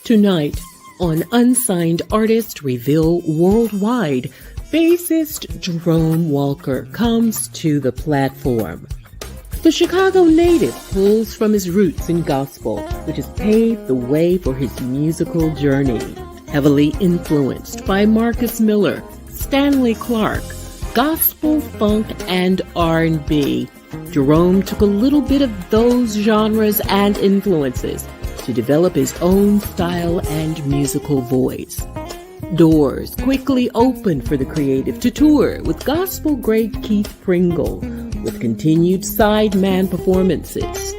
Tonight, on Unsigned Artist Reveal Worldwide, bassist Jerome Walker comes to the platform. The Chicago native pulls from his roots in gospel, which has paved the way for his musical journey. Heavily influenced by Marcus Miller, Stanley Clarke, gospel, funk, and R&B, Jerome took a little bit of those genres and influences to develop his own style and musical voice. Doors quickly opened for the creative to tour with gospel great Keith Pringle, with continued sideman performances.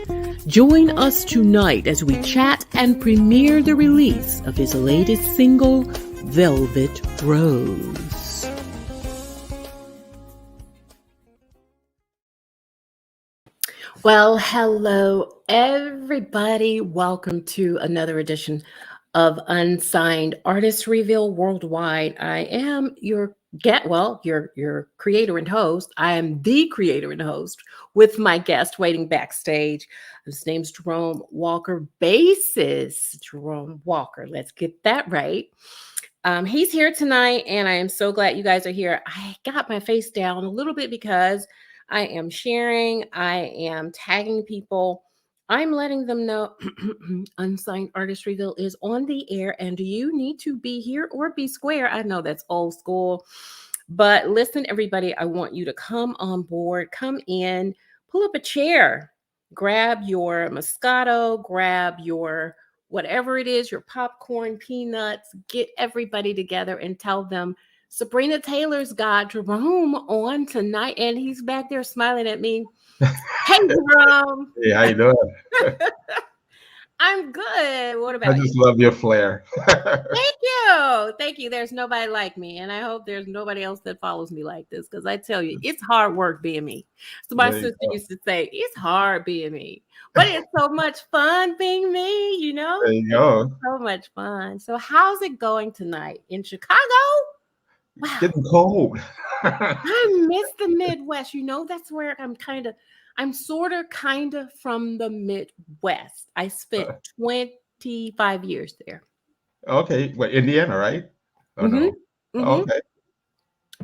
Join us tonight as we chat and premiere the release of his latest single, Velvet Rose. Well, hello, everybody. Welcome to another edition of Unsigned Artist Reveal Worldwide. I am your creator and host. I am the creator and host with my guest waiting backstage. His name's Jerome Walker, bassist Jerome Walker. Let's get that right. He's here tonight, and I am so glad you guys are here. I got my face down a little bit because I am sharing, I am tagging people. I'm letting them know Unsigned Artist Reveal is on the air, and you need to be here or be square. I know that's old school, but listen, everybody, I want you to come on board, come in, pull up a chair, grab your Moscato, grab your whatever it is, your popcorn, peanuts, get everybody together and tell them Sabrina Taylor's got Jerome on tonight, and he's back there smiling at me. Hey, Jerome. Hey, how you doing? I'm good. What about you? I just love your flair. Thank you. Thank you. There's nobody like me, and I hope there's nobody else that follows me like this, because I tell you, it's hard work being me. So my sister used to say, it's hard being me, but it's so much fun being me, you know? There you go. It's so much fun. So how's it going tonight in Chicago? Wow. Getting cold. I miss the Midwest. You know, that's where I'm sort of kind of from the Midwest. I spent 25 years there. Okay. Well, Indiana, right? Oh, no. Okay.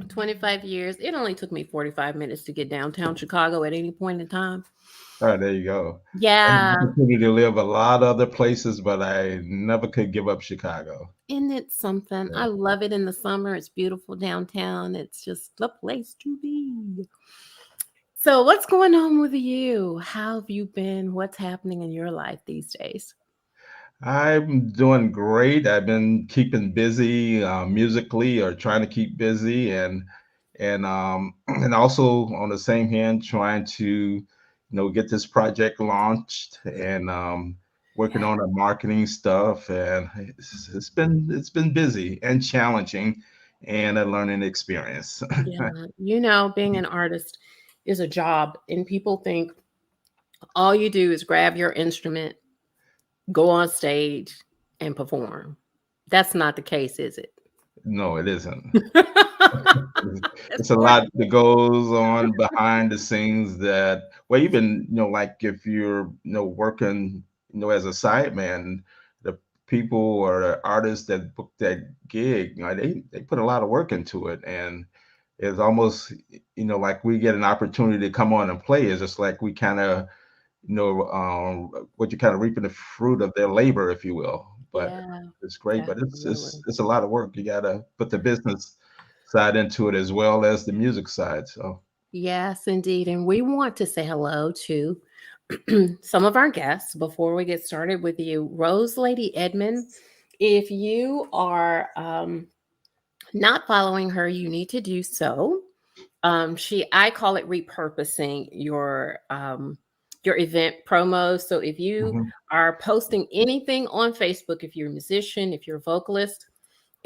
25 years. It only took me 45 minutes to get downtown Chicago at any point in time. Oh, there you go. Yeah. I had the opportunity to live a lot of other places, but I never could give up Chicago. Isn't it something? Yeah. I love it in the summer. It's beautiful downtown. It's just the place to be. So what's going on with you? How have you been? What's happening in your life these days? I'm doing great. I've been keeping busy musically, or trying to keep busy, and also on the same hand trying to get this project launched, and working on the marketing stuff, and it's been busy and challenging, and a learning experience. Yeah, being an artist is a job, and people think all you do is grab your instrument, go on stage, and perform. That's not the case, is it? No, it isn't. It's a lot that goes on behind the scenes that, well, even, like if you're, working, as a sideman, the people or the artists that book that gig, they put a lot of work into it. And it's almost, like we get an opportunity to come on and play. It's just like we kind of, what you kind of reaping the fruit of their labor, if you will. But it's great, but it's a lot of work. You got to put the business side into it as well as the music side. So yes, indeed. And we want to say hello to some of our guests before we get started with you. Rose Lady Edmond, if you are not following her, you need to do so. I call it repurposing your event promos. So if you are posting anything on Facebook, if you're a musician, if you're a vocalist,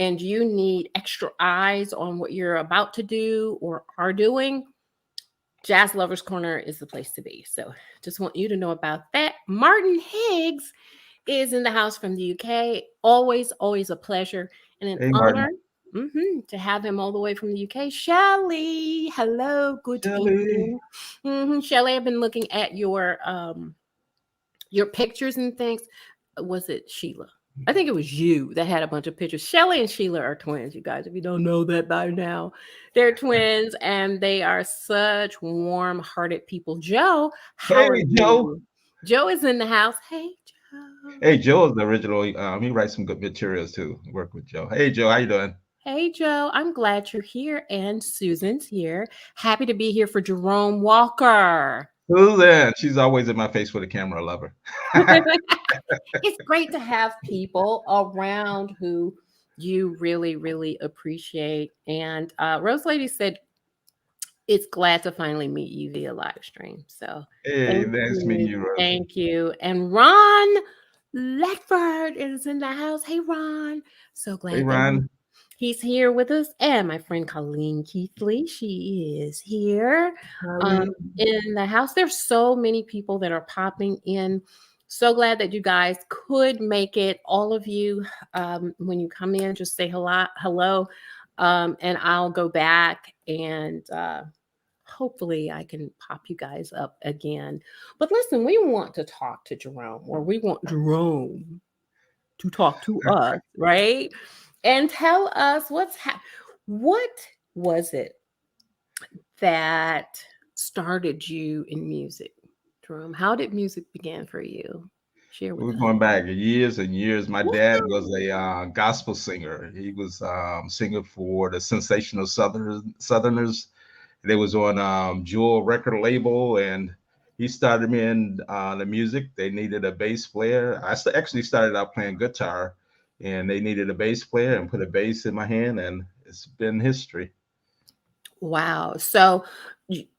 and you need extra eyes on what you're about to do or are doing, Jazz Lovers Corner is the place to be. So just want you to know about that. Martin Higgs is in the house from the UK. Always a pleasure and an honor to have him all the way from the UK. Shelley, hello, good evening. Shelley, I've been looking at your pictures and things. Was it Sheila? I think it was you that had a bunch of pictures. Shelly and Sheila are twins, you guys. If you don't know that by now, they're twins and they are such warm hearted people. Joe, how are Hey, Joe. you? Joe is in the house. Hey, Joe. Hey, Joe is the original. He writes some good materials too. Work with Joe. Hey, Joe, how you doing? Hey, Joe. I'm glad you're here. And Susan's here. Happy to be here for Jerome Walker. Susan, she's always in my face with a camera. I love her. It's great to have people around who you really, really appreciate. And Rose Lady said, it's glad to finally meet you via live stream. So Hey, thank nice meeting you. you, Rosie. Thank you. And Ron Ledford is in the house. Hey, Ron. So Hey, glad that Ron. he's here with us. And my friend Colleen Keithley, she is here Holly. in the house. There's so many people that are popping in. So glad that you guys could make it. All of you, when you come in, just say hello, and I'll go back and hopefully I can pop you guys up again. But listen, we want to talk to Jerome, or we want Jerome to talk to us, right? And tell us what was it that started you in music, Jerome? How did music begin for you? Share with We're us. going back years and years. My dad was Woo! a gospel singer. He was singer for the Sensational Southerners. They was on Jewel record label, and he started me in the music. They needed a bass player. Actually started out playing guitar, and they needed a bass player and put a bass in my hand, and it's been history. Wow. So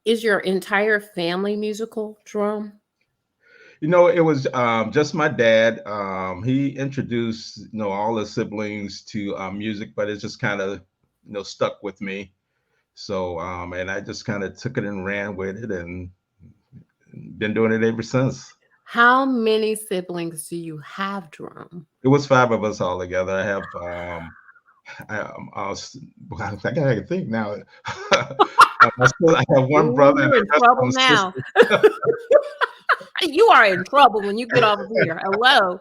is your entire family musical, Jerome? It was just my dad. He introduced all the siblings to music, but it just kind of stuck with me. So and I just kind of took it and ran with it, and been doing it ever since. How many siblings do you have, Jerome? It was five of us all together. I have I think I can think now. I have one Ooh, brother and you're in the rest of trouble them now. sisters. You are in trouble when you get off of here. Hello.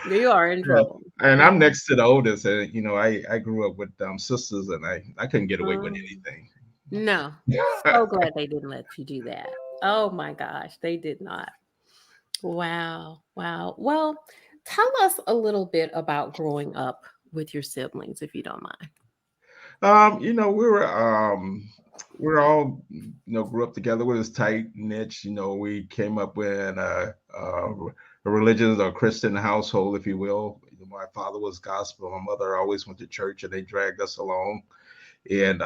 You are in Yeah. trouble. And I'm Mhm. next to the oldest, and I grew up with sisters, and I couldn't get away with Um, anything. no. So glad they didn't let you do that. Oh my gosh, they did not. Wow. Wow. Well, tell us a little bit about growing up with your siblings, if you don't mind. We were all grew up together. We was tight knit. We came up in a religious or Christian household, if you will. My father was gospel. My mother always went to church, and they dragged us along. And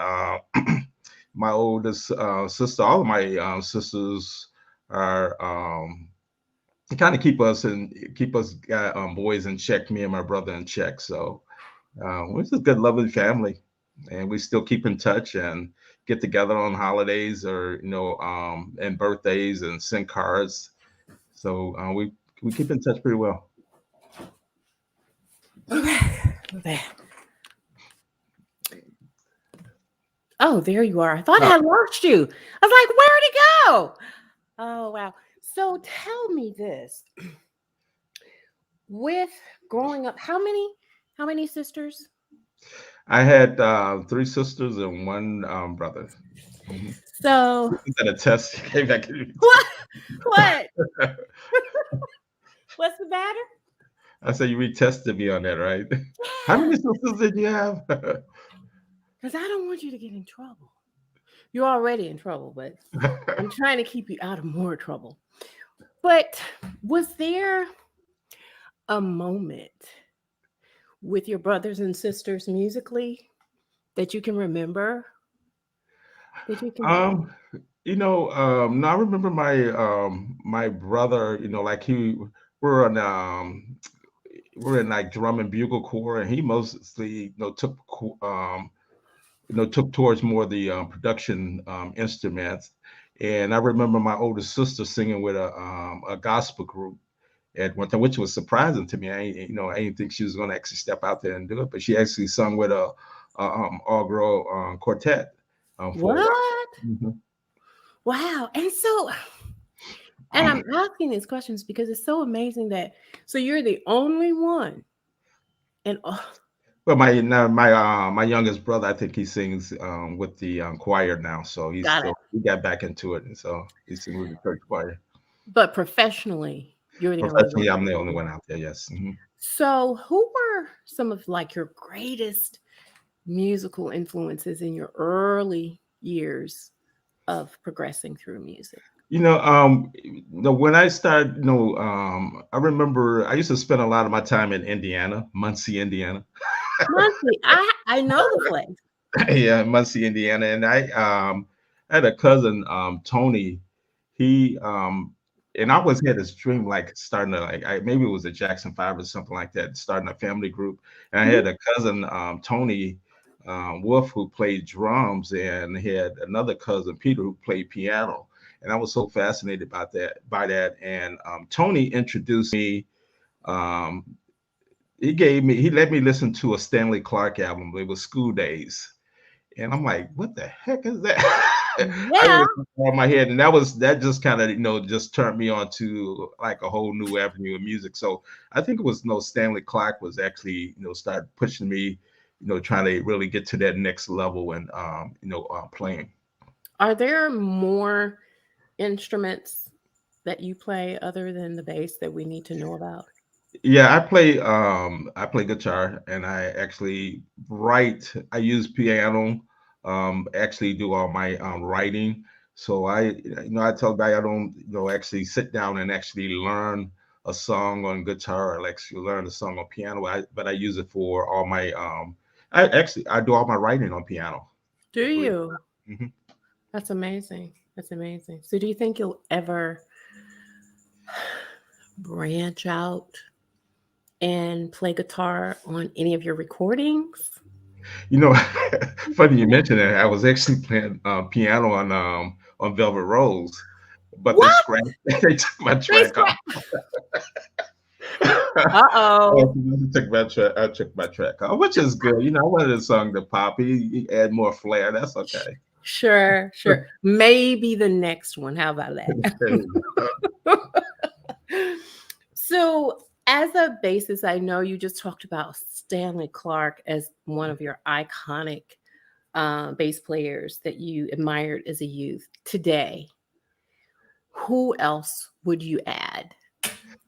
my oldest sister, all of my sisters are kind of keep us boys in check. Me and my brother in check. So we're just a good, loving family, and we still keep in touch and get together on holidays or and birthdays and send cards. So we keep in touch pretty well. Okay. Oh, there you are. I thought I Uh, had lost you. I was like, where'd he go? Oh, wow. So tell me this. With growing up, how many sisters? I had three sisters and one brother. Mhm. So Is that a test? Came back. what? What? What's the matter? I said you retested me on that, right? How Yeah, many sisters did you have? because I don't want you to get in trouble. You're already in trouble, but I'm trying to keep you out of more trouble. But was there a moment with your brothers and sisters musically that you can remember? That you can. um, no, I remember my brother. Like we're in we're in like drum and bugle corps, and he mostly took towards more the production instruments. And I remember my older sister singing with a gospel group at one time, which was surprising to me. I didn't think she was going to actually step out there and do it, but she actually sung with a all girl quartet for a while. What? Mhm. Wow. And I'm asking these questions because it's so amazing that so you're the only one. And Well, my youngest brother, I think he sings with the choir now, so got it. he got back into it, and so he sings with the church choir. But professionally, you're the only one. Professionally, I'm the only one out there. Yes. Mhm. So, who were some of like your greatest musical influences in your early years of progressing through music? When I started, I remember I used to spend a lot of my time in Indiana, Muncie, Indiana. Monthly, I know the place. Yeah, Muncie, Indiana, and I had a cousin, Tony. He and I always had this dream, like starting to maybe it was a Jackson Five or something like that, starting a family group. And I Mhm. had a cousin, Tony Wolf, who played drums, and he had another cousin, Peter, who played piano. And I was so fascinated by that. And Tony introduced me. Um, he let me listen to a Stanley Clark album. It was School Days, and I'm like, what the heck is that? I Yeah. was on my head, and that just kind of just turned me on to like a whole new avenue of music. So I think it was Stanley Clark was actually started pushing me, trying to really get to that next level and playing. Are there more instruments that you play other than the bass that we need to know about? Yeah, I play guitar, and I actually write. I use piano, actually do all my writing. So I tell guy I don't actually sit down and actually learn a song on guitar or actually learn a song on piano. But I use it for all my I do all my writing on piano. Do Believe you? it or not. Mhm. That's amazing. That's amazing. So, do you think you'll ever branch out and play guitar on any of your recordings? You know, funny you mentioned that. I was actually playing piano on Velvet Rose, but they What? scratched. They took my They track off. scratch. Uh oh. I took my track off, which is good. I wanted the song to pop. He add more flair. That's okay. Sure, sure. Maybe the next one. How about that? There you go. So, as a bassist, I know you just talked about Stanley Clark as one of your iconic bass players that you admired as a youth. Today, who else would you add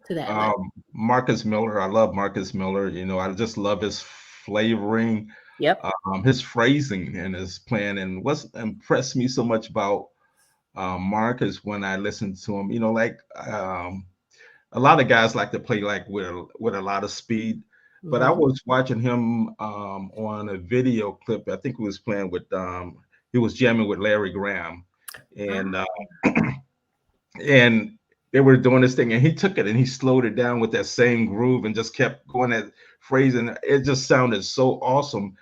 to that list? Marcus Miller. I love Marcus Miller. I just love his flavoring, Yep. his phrasing, and his playing. And what's impressed me so much about Marcus when I listened to him, a lot of guys like to play like with a lot of speed, but I Hmm. was watching him on a video clip. I think he was playing with he was jamming with Larry Graham, and Ah, and they were doing this thing, and he took it and he slowed it down with that same groove and just kept going that phrase, and it just sounded so awesome.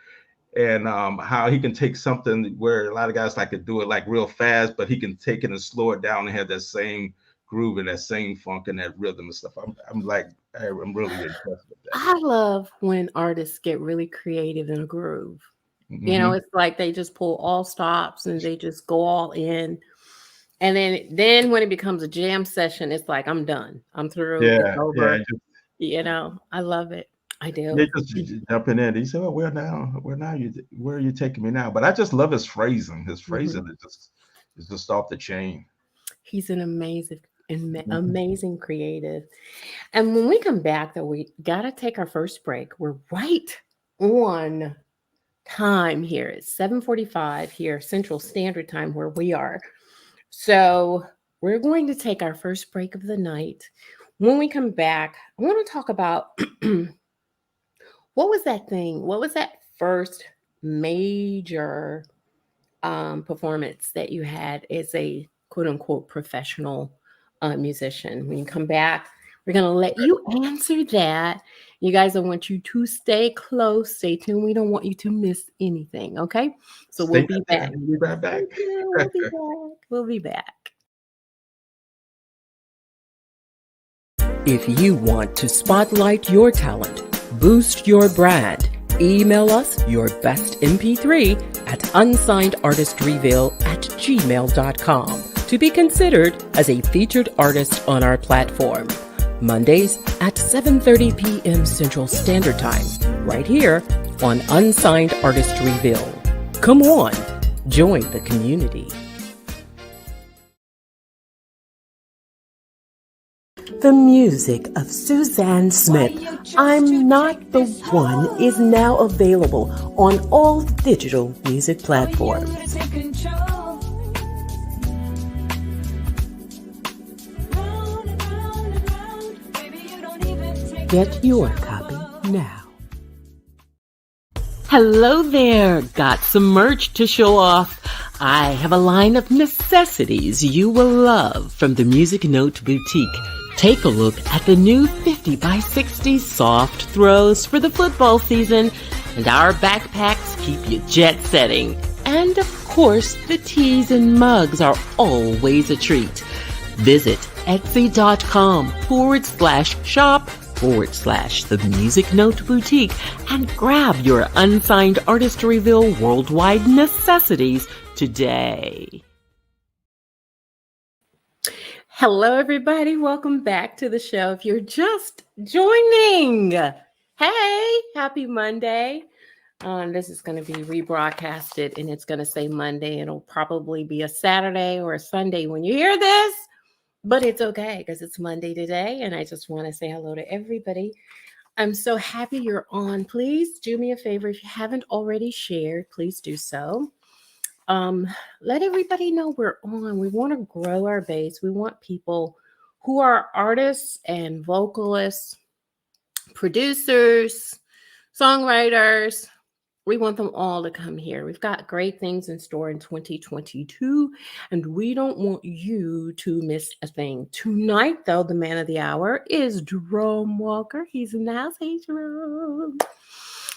And how he can take something where a lot of guys like to do it like real fast, but he can take it and slow it down and have that same groove and that same funk and that rhythm and stuff. I'm really impressed with that. I love when artists get really creative in a groove. Hmm. It's like they just pull all stops and they just go all in. And then when it becomes a jam session, it's like I'm done. I'm through. It's Yeah, yeah, over. I love it. I they do. just jumping in. He said, "Oh, where are you taking me now?" But I just love his phrasing. His phrasing Mhm. is just off the chain. He's an Mhm. amazing creative. And when we come back, though, we gotta take our first break. We're right on time here. It's 7:45 here, Central Standard Time, where we are. So we're going to take our first break of the night. When we come back, I want to talk about what was that thing? What was that first major performance that you had as a quote unquote professional musician? When you come back, we're going to let you answer that. You guys, I want you to stay close, stay tuned. We don't want you to miss anything. Okay. So we'll Stay be right there. back. We'll be right back. We'll be back. We'll be back. If you want to spotlight your talent, boost your brand, email us your best MP3 at unsignedartistreveal@gmail.com to be considered as a featured artist on our platform. Mondays at 7:30 p.m. Central Standard Time, right here on Unsigned Artist Reveal. Come on, join the community. The music of Suzanne Smith, I'm Not the One, is now available on all digital music platforms. Get your copy now. Hello there. Got some merch to show off. I have a line of necessities you will love from the Music Note Boutique. Take a look at the new 50 by 60 soft throws for the football season, and our backpacks keep you jet setting. And of course, the teas and mugs are always a treat. Visit etsy.com/shop/the Music Note Boutique and grab your Unsigned Artist Reveal worldwide necessities today. Hello, everybody. Welcome back to the show. If you're just joining, hey, happy Monday. This is going to be rebroadcasted and it's going to say Monday. It'll probably be a Saturday or a Sunday when you hear this, but it's okay because it's Monday today. And I just want to say hello to everybody. I'm so happy you're on. Please do me a favor. If you haven't already shared, please do so. Let everybody know we're on. We want to grow our base. We want people who are artists and vocalists, producers, songwriters. We want them all to come here. We've got great things in store in 2022, and we don't want you to miss a thing. Tonight, though, the man of the hour is Jerome Walker. He's in the house. Hey, Jerome.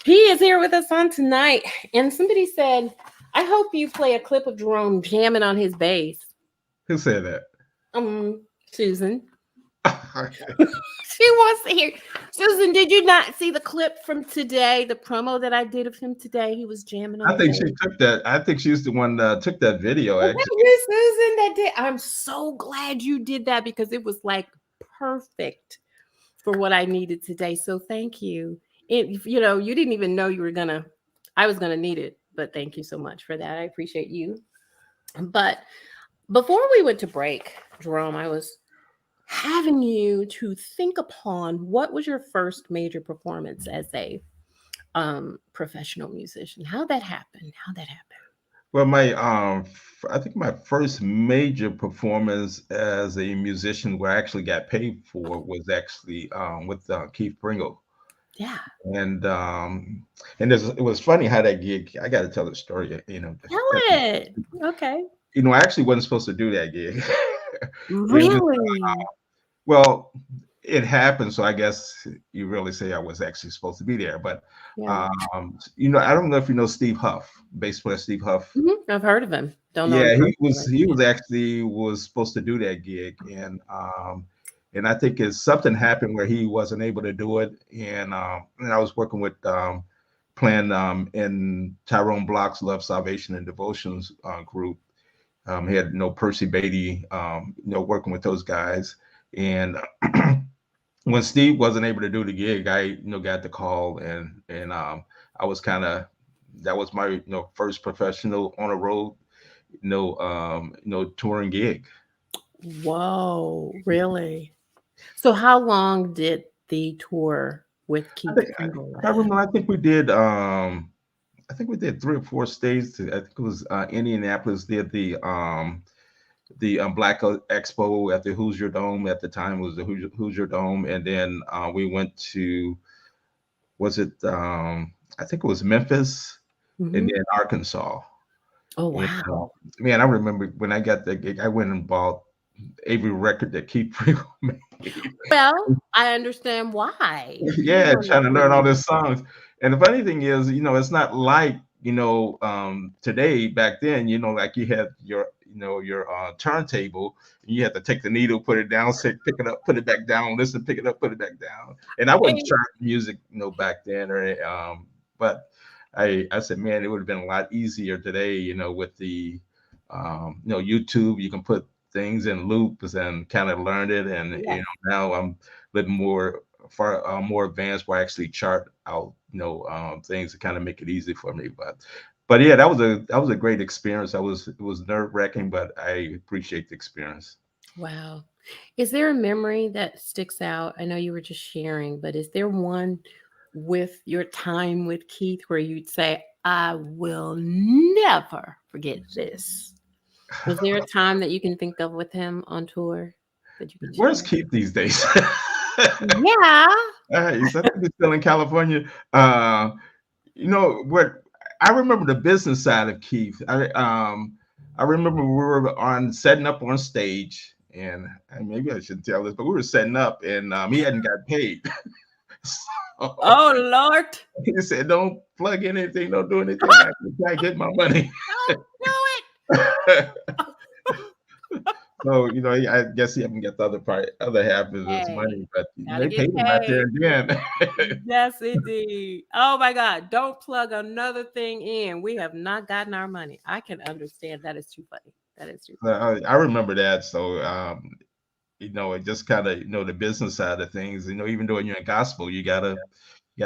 He is here with us on tonight. And somebody said, I hope you play a clip of Jerome jamming on his bass. Who said that? Susan. She wants to hear. Susan, did you not see the clip from today? The promo that I did of him today? He was jamming on. I think she took that. I think she's the one that took that video. Actually, Susan, that did. I'm so glad you did that because it was like perfect for what I needed today. So thank you. You didn't even know I was gonna need it. But thank you so much for that. I appreciate you. But before we went to break, Jerome, I was having you to think upon what was your first major performance as a professional musician. How'd that happen? Well, I think my first major performance as a musician where I actually got paid for was actually with Keith Pringle. Yeah. And it was funny how that gig. I got to tell the story. Tell it. Okay. I actually wasn't supposed to do that gig. Really? Well, it happened. So I guess you really say I was actually supposed to be there. But yeah. I don't know if you know Steve Huff, bass player Steve Huff. Mm-hmm. I've heard of him. Don't know. Yeah, he was supposed to do that gig, and I think something happened where he wasn't able to do it. And I was working with playing in Tyrone Block's Love, Salvation, and Devotions group. He had Percy Beatty, working with those guys. And when Steve wasn't able to do the gig, I got the call, and I was that was my first professional on the road touring gig. Whoa, really? So how long did the tour with Keith Pringle last? I remember, I think we did 3 or 4 states. I think it was Indianapolis did the Black Expo at the Hoosier Dome. At the time it was the Hoosier Dome. And then we went to, I think it was Memphis, mm-hmm. and then Arkansas. Oh, wow. And, man, I remember when I got that gig, I went and bought every record that Keith Pringle made. Well, I understand why. Yeah, trying to learn all these songs. And the funny thing is, it's not like, today, back then, like you had your turntable, and you had to take the needle, put it down, pick it up, put it back down, listen, pick it up, put it back down. And I wasn't trying music, back then, but I said, man, it would have been a lot easier today, with the, YouTube. You can put things in loops and kind of learn it. And, now I'm a little more far more advanced where I actually chart out, things to kind of make it easy for me. But yeah, that was a great experience. It was nerve-wracking, but I appreciate the experience. Wow. Is there a memory that sticks out? I know you were just sharing, but is there one with your time with Keith where you'd say, I will never forget this? Was there a time that you can think of with him on tour that you can Where's share? Keith these days? Yeah. He's I think he's still in California. What I remember the business side of Keith. I remember we were on setting up on stage, and maybe I shouldn't tell this, but we were setting up, and he hadn't got paid. So Oh, Lord. he said, "Don't plug in anything, don't do anything. I get my money." Don't do it. So I guess he haven't got the other part, other half of his Hey, money, but gotta they get paid him right there paid. and then. Yes, indeed. Oh my God. Don't plug another thing in. We have not gotten our money. I can understand. That is too funny. That is too funny. I remember that. So it just kind of the business side of things. Even though you're in gospel, you gotta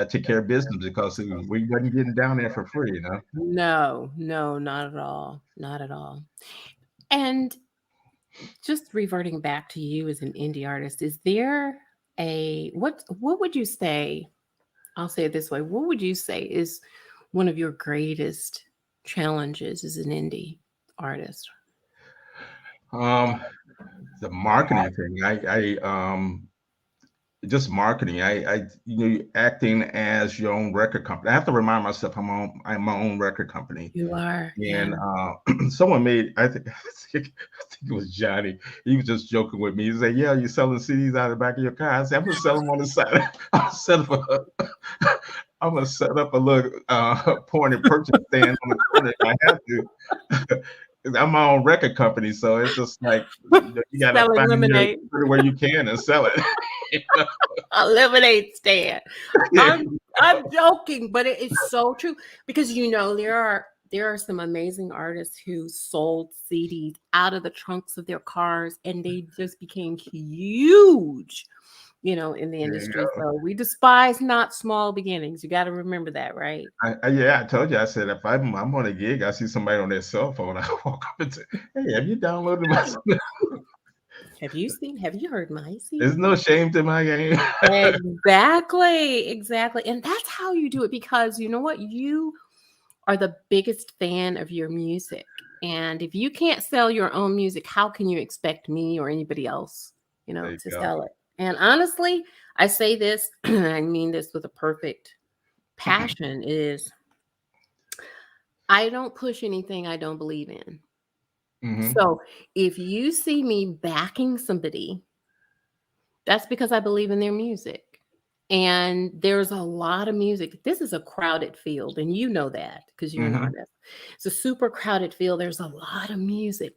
take care of business because we wasn't getting down there for free. No, no, not at all. Not at all. And just reverting back to you as an indie artist, is there what would you say? I'll say it this way. What would you say is one of your greatest challenges as an indie artist? Um, the marketing thing, just marketing. Acting as your own record company. I have to remind myself I'm my own record company. You are, yeah. And someone made, I think it was Johnny. He was just joking with me. He said, "Yeah, you're selling CDs out of the back of your car." I said, "I'm gonna sell them on the side. I'll set up a, I'm gonna set up a little point and purchase stand on the corner if I have to." 'Cause I'm my own record company, so it's just like you gotta Selling find your lemonade. where you can and sell it. You know? A lemonade stand. Yeah, I'm joking, but it is so true because there are some amazing artists who sold CDs out of the trunks of their cars and they just became huge, in the there you industry. go. So we despise not small beginnings. You got to remember that, right? Yeah, I told you. I said if I'm on a gig, I see somebody on their cell phone. I walk up and say, "Hey, have you downloaded my?" Have you heard my There's CD? no shame to my game. Exactly, exactly. And that's how you do it because you know what? You are the biggest fan of your music. And if you can't sell your own music, how can you expect me or anybody else, There you to go. sell it? And honestly, I say this, and I mean this with a perfect passion, is I don't push anything I don't believe in. Hmm. So if you see me backing somebody, that's because I believe in their music. And there's a lot of music. This is a crowded field, and you know that because you're an Hmm. artist. It's a super crowded field. There's a lot of music,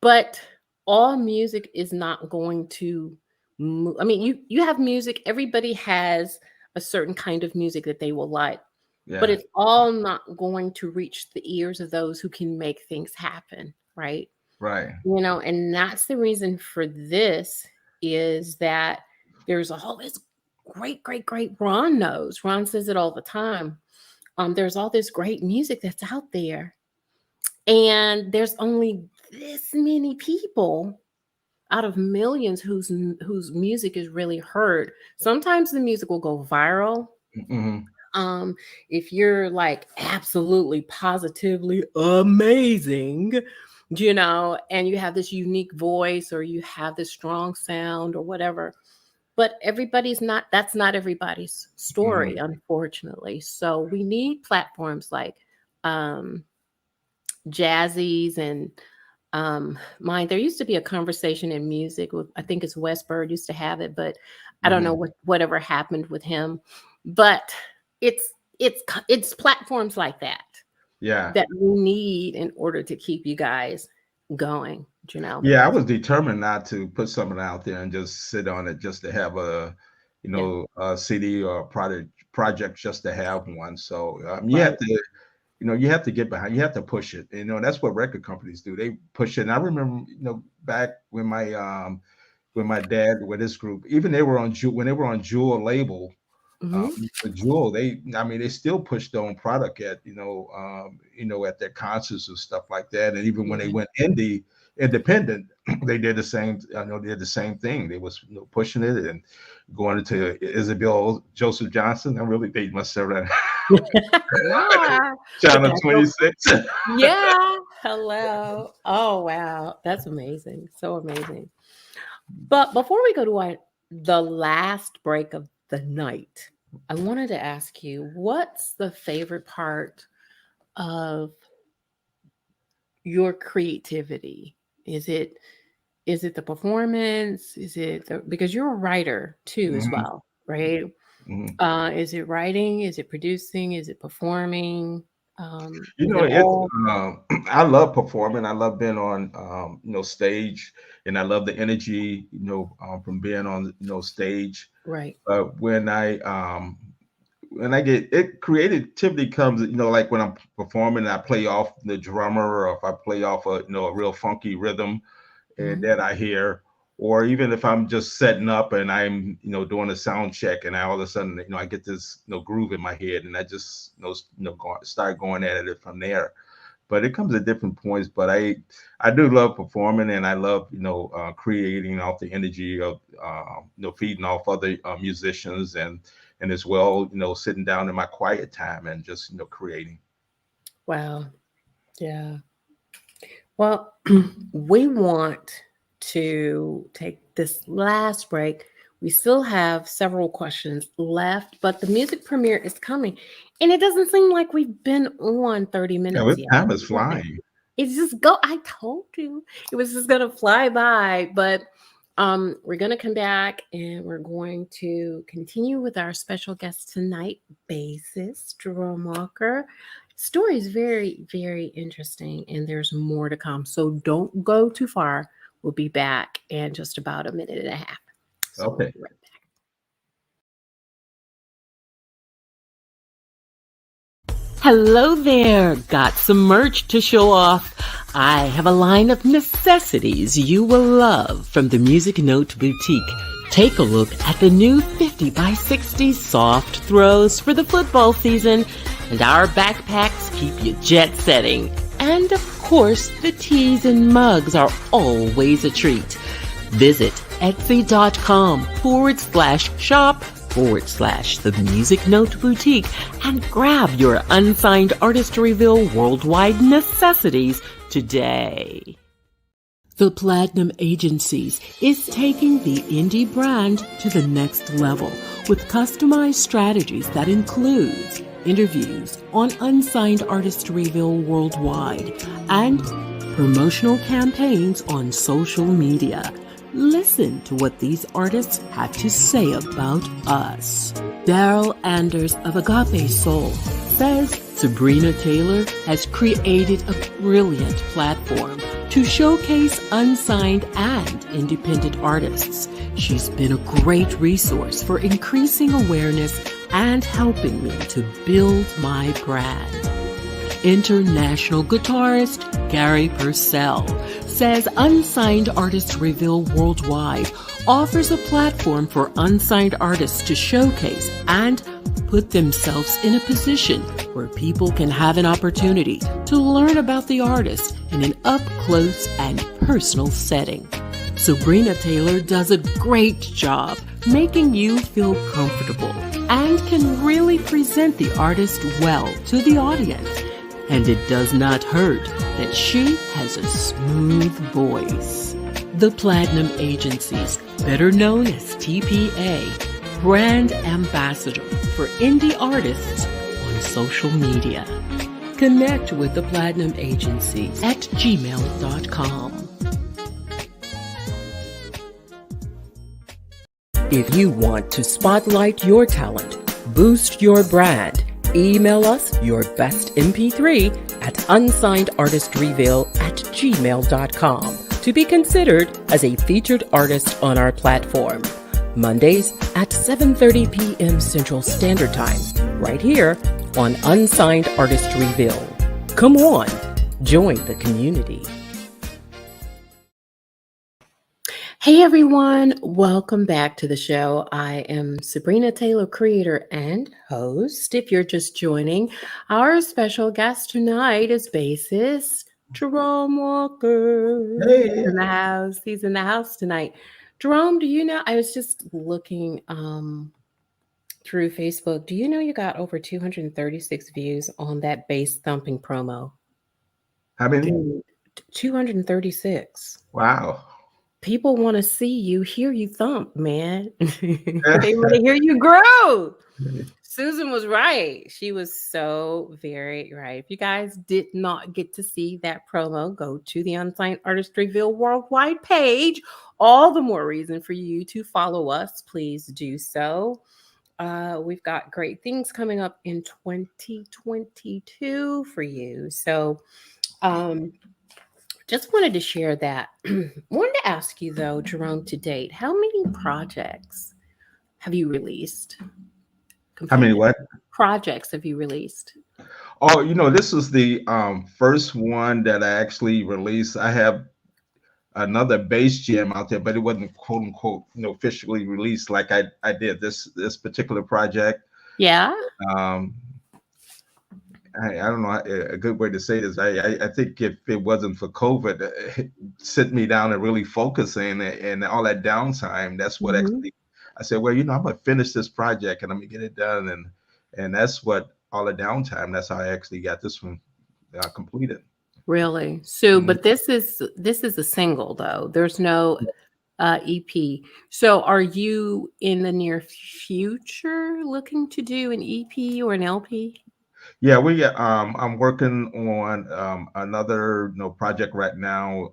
but all music is not going to move. I mean, you have music. Everybody has a certain kind of music that they will like, but Yeah. it's all not going to reach the ears of those who can make things happen, right? Right. And that's the reason for this is that there's all this great, great, great Ron knows. Ron says it all the time. There's all this great music that's out there, and there's only this many people out of millions whose music is really heard. Sometimes the music will go viral. Hmm. Um, if you're like absolutely positively amazing, and you have this unique voice or you have this strong sound or whatever, but that's not everybody's Hmm. story, unfortunately. So we need platforms like um Jazzy's and mine. There used to be a conversation in music with, I think it's Westbird used to have it, but I don't know Hmm. whatever happened with him. But it's platforms like that Yeah. that we need in order to keep you guys going, Yeah. I was determined not to put something out there and just sit on it just to have Yeah, a CD or a project just to have one. So you have right. to you have to get behind, you have to push it. That's what record companies do. They push it. And I remember, back when my with my dad with this group. Even they were on when they were on Jewel label. Hmm. With Jewel, they still push their own product at at their concerts and stuff like that. And even when they Yeah. went independent, they did the same. I know they did the same thing. They was pushing it and going into Isabel Joseph Johnson. I'm really dating myself right Ah, but Channel that's so 26. yeah. Hello. Oh wow, that's amazing. So amazing. But before we go to the last break of the night, I wanted to ask you, what's the favorite part of your creativity? Is it the performance? Is it because you're a writer too as Mhm, well, right? mhm. Is it writing? Is it producing? Is it performing? You Is know, it it's all I love performing. I love being on stage, and I love the energy, from being on stage. right? But when I get it, creativity comes, like when I'm performing, I play off the drummer, or if I play off a real funky rhythm Mhm. that I hear, or even if I'm just setting up and I'm doing a sound check, and I all of a sudden I get this groove in my head, and I just start going at it from there. But it comes at different points. But I do love performing, and I love creating off the energy of feeding off other musicians, and as well sitting down in my quiet time and just creating. Wow. Yeah. Well, we want to take this last break. We still have several questions left, but the music premiere is coming. And it doesn't seem like we've been on 30 Yeah, minutes this yet. time is flying. It's just go. I told you it was just gonna fly by. But we're gonna come back and we're going to continue with our special guest tonight, bassist Jerome Walker. Story is very, very interesting, and there's more to come. So don't go too far. We'll be back in just about a minute and a half. So we'll Okay. be right back. Hello there. Got some merch to show off. I have a line of necessities you will love from the Music Note Boutique. Take a look at the new 50 by 60 soft throws for the football season, and our backpacks keep you jet setting. And of course, the teas and mugs are always a treat. Visit etsy.com/shop/the Music Note Boutique and grab your Unsigned Artist Reveal worldwide necessities today. The Platinum Agencies is taking the indie brand to the next level with customized strategies that includes interviews on Unsigned Artist Reveal worldwide and promotional campaigns on social media. Listen to what these artists have to say about us. Daryl Anders of Agape Soul says Sabrina Taylor has created a brilliant platform to showcase unsigned and independent artists. She's been a great resource for increasing awareness and helping me to build my brand. International guitarist Gary Purcell says Unsigned Artist Reveal Worldwide offers a platform for unsigned artists to showcase and put themselves in a position where people can have an opportunity to learn about the artist in an up-close and personal setting. Sabrina Taylor does a great job making you feel comfortable and can really present the artist well to the audience. And it does not hurt that she has a smooth voice. The Platinum Agencies, better known as TPA, brand ambassador for indie artists on social media. Connect with the Platinum Agencies at gmail.com. If you want to spotlight your talent, boost your brand, email us your best MP3 at unsignedartistreveal@gmail.com to be considered as a featured artist on our platform. Mondays at 7:30 p.m. Central Standard Time, right here on Unsigned Artist Reveal. Come on, join the community. Hey everyone, welcome back to the show. I am Sabrina Taylor, creator and host. If you're just joining, our special guest tonight is bassist Jerome Walker. He's Hey, in the house. He's in the house tonight. Jerome, do you know? I was just looking through Facebook. Do you know you got over 236 views on that bass thumping promo? how many? Dude, 236. Wow. People want to see you, hear you thump, man. They want to hear you grow. Susan was right. She was so very right. If you guys did not get to see that promo, go to the Unsigned Artist Reveal Worldwide page. All the more reason for you to follow us. Please do so. We've got great things coming up in 2022 for you. So, um, just wanted to share that. Wanted to ask you though, Jerome, to date, how many projects have you released? How many Completed what? projects have you released? Oh, this is the first one that I actually released. I have another bass jam out there, but it wasn't quote unquote, officially released like I did this particular project. Yeah. Um, I don't know a good way to say this. I think if it wasn't for COVID, it sit me down and really focusing and all that downtime, that's what Hmm. actually I said, well, I'm gonna finish this project and I'm gonna get it done, and that's what all the downtime. That's how I actually got this one completed. Really? So, Mhm. but this is a single though. There's no EP. So, are you in the near future looking to do an EP or an LP? Yeah, I'm working on another project right now.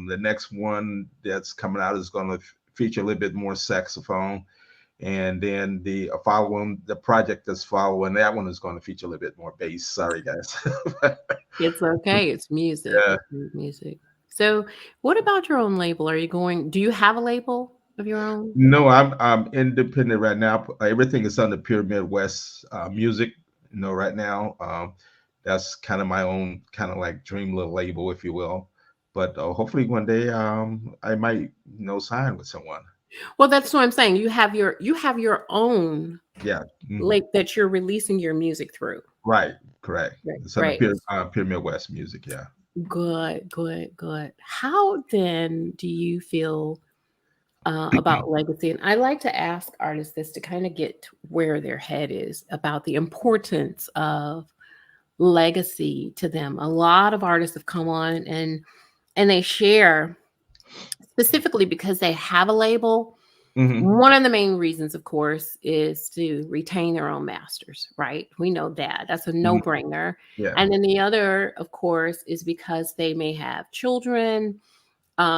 The next one that's coming out is going to feature a little bit more saxophone. And then the project that's following that one is going to feature a little bit more bass. Sorry, guys. It's okay. It's music. Yeah. It's music. So, what about your own label? Do you have a label of your own? No, I'm independent right now. Everything is under Pure Midwest Music. Right now, that's kind of my own kind of like dream little label, if you will. But hopefully one day, I might sign with someone. Well, that's what I'm saying. You have your own Yeah. like that you're releasing your music through. Right. Correct. Right. It's under Right. Pure Midwest Music. Yeah. Good, good, good. How then do you feel about legacy? And I like to ask artists this to kind of get where their head is about the importance of legacy to them. A lot of artists have come on and they share specifically because they have a label. Hmm. One of the main reasons, of course, is to retain their own masters, right? We know that. That's a Hmm. no-brainer. Yeah. And then the other, of course, is because they may have children,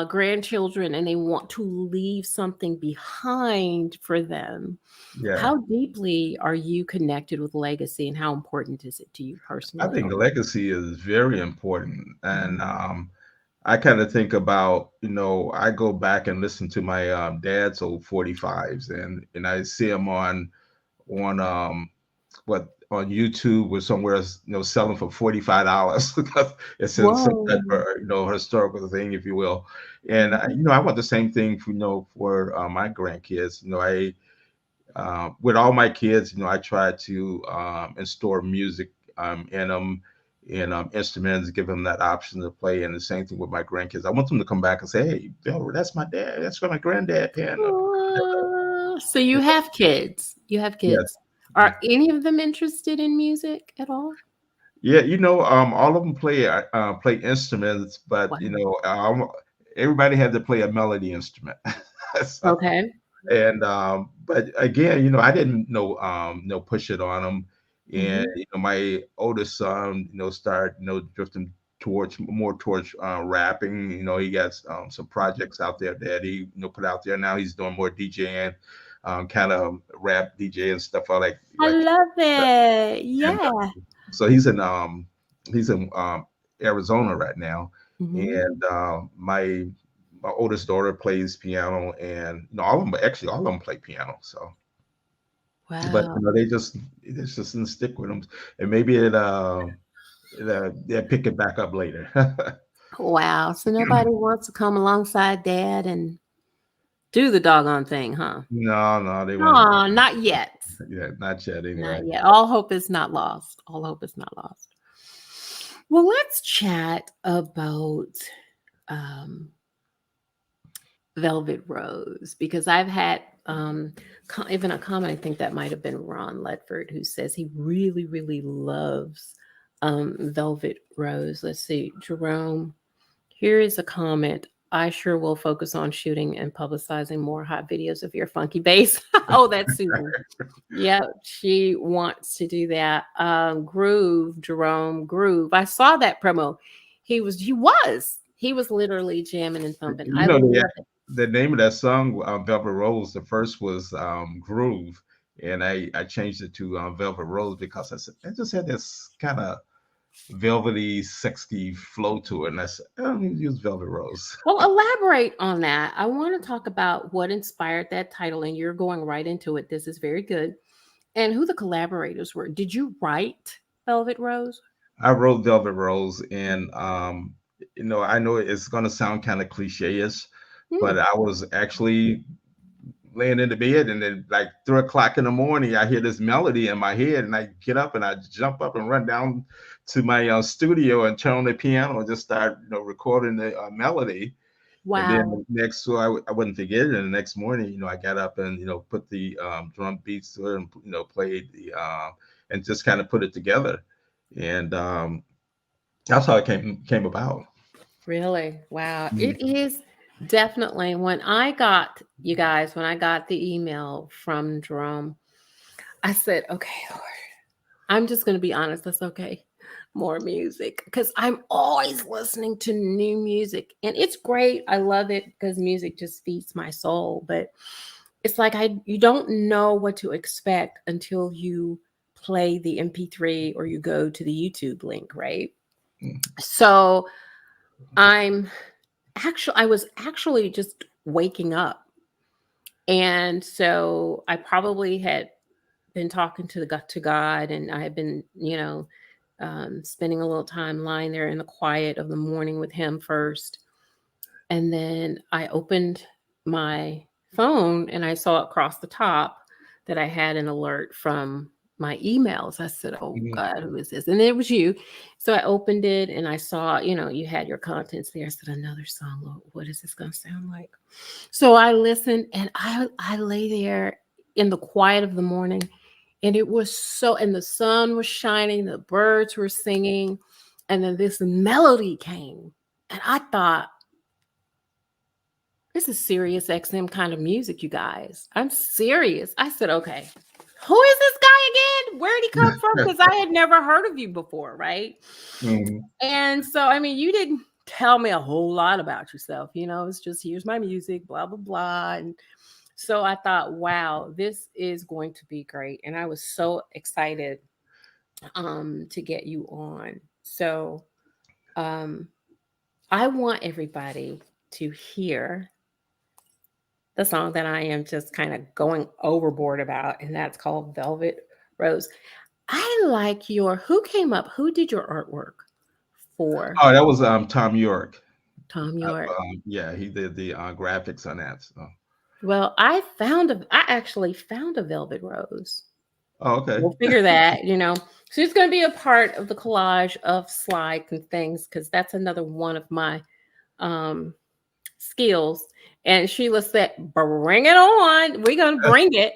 grandchildren, and they want to leave something behind for them. Yeah. How deeply are you connected with legacy and how important is it to you I personally? think the legacy is very important. And Mhm. I kind of think about, I go back and listen to my dad's old 45s, and I see them on what on YouTube or somewhere, selling for $45 because it's in some Whoa. type of historical thing, if you will. And Mhm. I want the same thing for for my grandkids. I with all my kids, I try to install music in them and instruments, give them that option to play. And the same thing with my grandkids. I want them to come back and say, "Hey, Bill, that's my dad. That's my granddad piano." So you have kids. You have Yeah. kids. Are any of them interested in music at all? Yeah, all of them play instruments, but Wow. everybody had to play a melody instrument. So, Okay. and but again, I didn't push it on them, and Mhm. my oldest son, started drifting towards rapping. He got some projects out there that he put out there. Now he's doing more DJing, kind of rap DJ and stuff I like love that. it. And Yeah. so he's in Arizona right now, Mhm. and my oldest daughter plays piano, and all of them actually all of them play piano. So, but Wow. they just didn't stick with them, and maybe they'll pick it back up later. Wow. So nobody wants to come alongside dad and do the doggone thing, huh? No, they weren't. Aw, not yet. Yeah, not yet. Anyway. Not yet. All hope is not lost. All hope is not lost. Well, let's chat about um, Velvet Rose, because I've had even a comment, I think that might have been Ron Ledford, who says he really, really loves Velvet Rose. Let's see, Jerome, here is a comment. I sure will focus on shooting and publicizing more hot videos of your funky bass. Oh, that's Susan. Yeah, she wants to do that. Groove, Jerome, Groove. I saw that promo. He was literally jamming and thumping. You I know, love it. the name of that song, Velvet Rose, the first was Groove, and I changed it to Velvet Rose because I said it just had this kind of velvety, sexy flow to it, and I said, I'm going to use Velvet Rose. Well, elaborate on that. I want to talk about what inspired that title, and you're going right into it. This is very good. And who the collaborators were. Did you write Velvet Rose? I wrote Velvet Rose, and I know it's going to sound kind of cliche-ish, but I was actually laying in the bed, and then like 3 o'clock in the morning, I hear this melody in my head, and I get up and I jump up and run down to my studio and turn on the piano and just start, recording the melody. Wow. And then so I wouldn't forget it. And the next morning, I got up and put the drum beats to it and played the and just kind of put it together. And that's how it came about. Really? Wow. Mm-hmm. It is definitely, when I got the email from Jerome, I said, okay, Lord, I'm just going to be honest. That's okay. More music, because I'm always listening to new music, and it's great. I love it because music just feeds my soul. But it's like you don't know what to expect until you play the MP3 or you go to the YouTube link, right? Mm-hmm. So I was actually just waking up, and so I probably had been talking to God, and I had been, spending a little time lying there in the quiet of the morning with him first. And then I opened my phone and I saw across the top that I had an alert from my emails. I said, oh God, who is this? And it was you. So I opened it and I saw, you had your contents there. I said, another song. Lord, what is this going to sound like? So I listened, and I lay there in the quiet of the morning. And it was and the sun was shining, the birds were singing, and then this melody came. And I thought, this is Sirius XM kind of music, you guys. I'm serious. I said, okay, who is this guy again? Where did he come from? Because I had never heard of you before, right? Mm-hmm. And so, you didn't tell me a whole lot about yourself. It's just, here's my music, blah, blah, blah. And so I thought, wow, this is going to be great. And I was so excited to get you on. So I want everybody to hear the song that I am just kind of going overboard about, and that's called Velvet Rose. I like who did your artwork for? Oh, that was Tom York. Tom York. Yeah, he did the graphics on that. So. Well, I actually found a Velvet Rose. Oh, okay. We'll figure that, She's going to be a part of the collage of slides and things, because that's another one of my skills. And Sheila said, bring it on. We're going to bring it.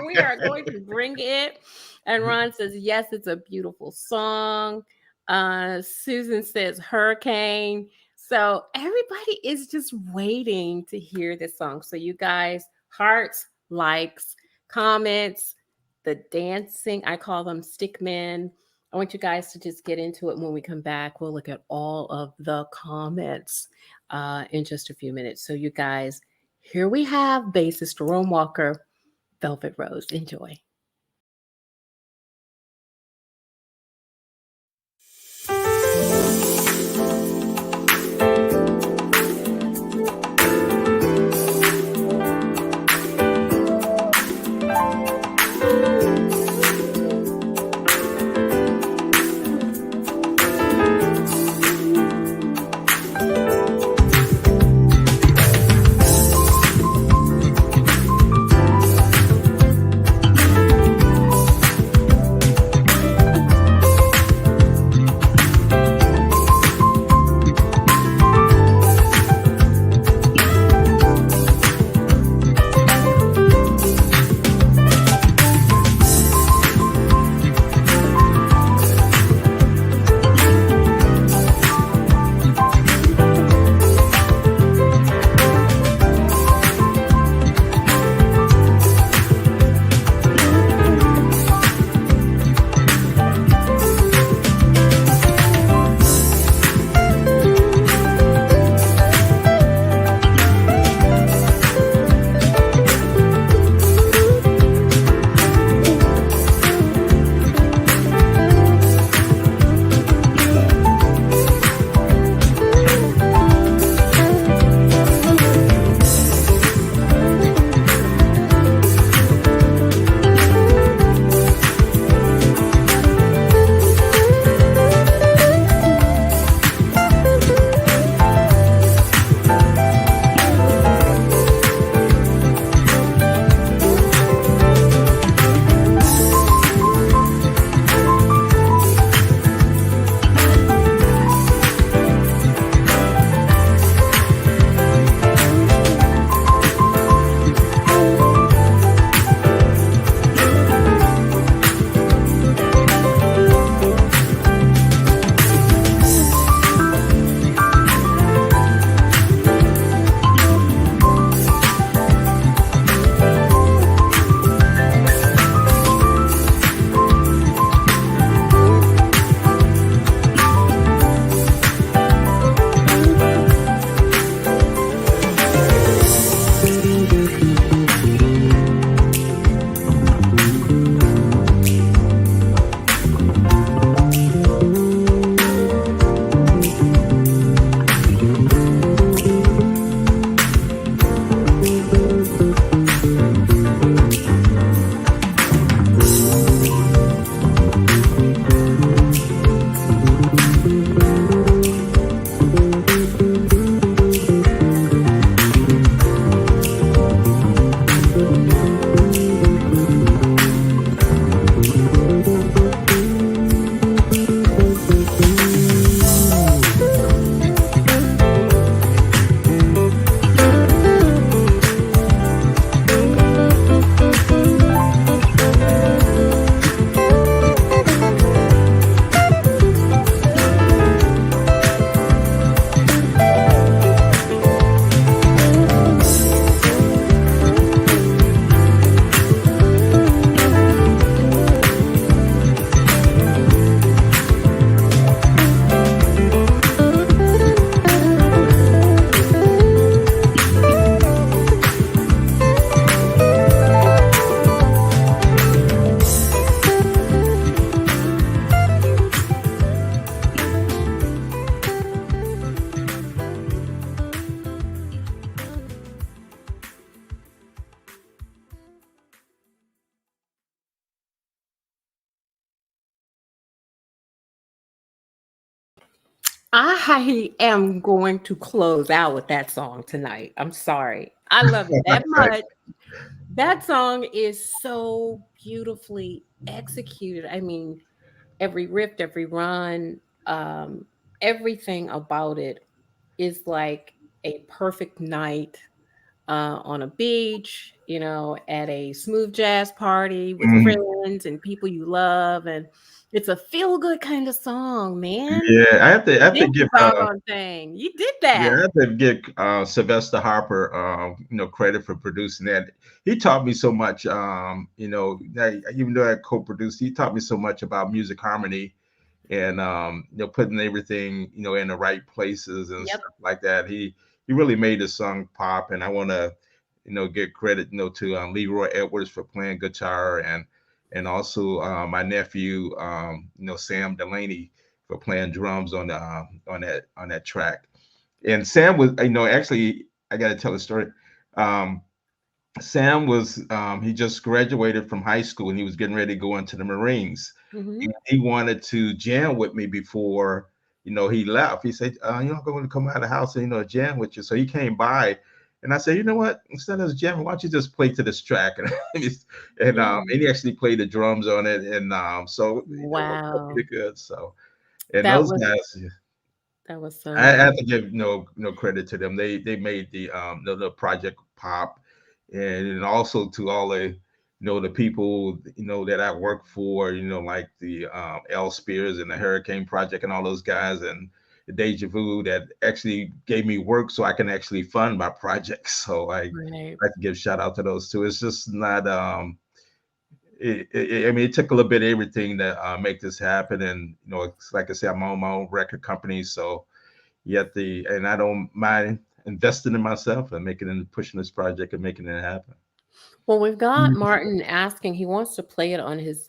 We are going to bring it. And Ron says, yes, it's a beautiful song. Susan says, hurricane. So everybody is just waiting to hear this song. So you guys, hearts, likes, comments, the dancing, I call them stick men. I want you guys to just get into it. When we come back, we'll look at all of the comments in just a few minutes. So you guys, here we have bassist Jerome Walker, Velvet Rose. Enjoy. I am going to close out with that song tonight. I'm sorry. I love it that Right. much. That song is so beautifully executed. I mean, every riff, every run, um, everything about it is like a perfect night on a beach, at a smooth jazz party with Mhm. friends and people you love. And it's a feel good kind of song, man. Yeah, I You have to did the give doggone thing. You did yeah, I that. have to give Sylvester Harper credit for producing that. He taught me so much. Even though I co-produced, he taught me so much about music harmony and putting everything in the right places and Yep. stuff like that. He really made the song pop, and I want to give credit to Leroy Edwards for playing guitar, and also my nephew Sam Delaney for playing drums on that track. And Sam was actually, I got to tell a story. Um, Sam was he just graduated from high school and he was getting ready to go into the Marines. Hmm. And he wanted to jam with me before he left. He said, I'm going to come out of the house and jam with you. So he came by, and I said, you know what? Instead of jamming, why don't you just play to this track? And he actually played the drums on it, and so it worked out Wow. pretty good. So and That those was guys. that was so I nice. have to give no credit to them. They made the project pop, and also to all the people that I work for, like the L Spears and the Hurricane Project and all those guys, and the Deja Vu that actually gave me work so I can actually fund my projects. So I Right. like to give shout out to those two. It's just not I mean, it took a little bit of everything to make this happen, and it's like I said, I'm on my own record company, so and I don't mind investing in myself and making and pushing this project and making it happen. Well, we've got Martin asking, he wants to play it on his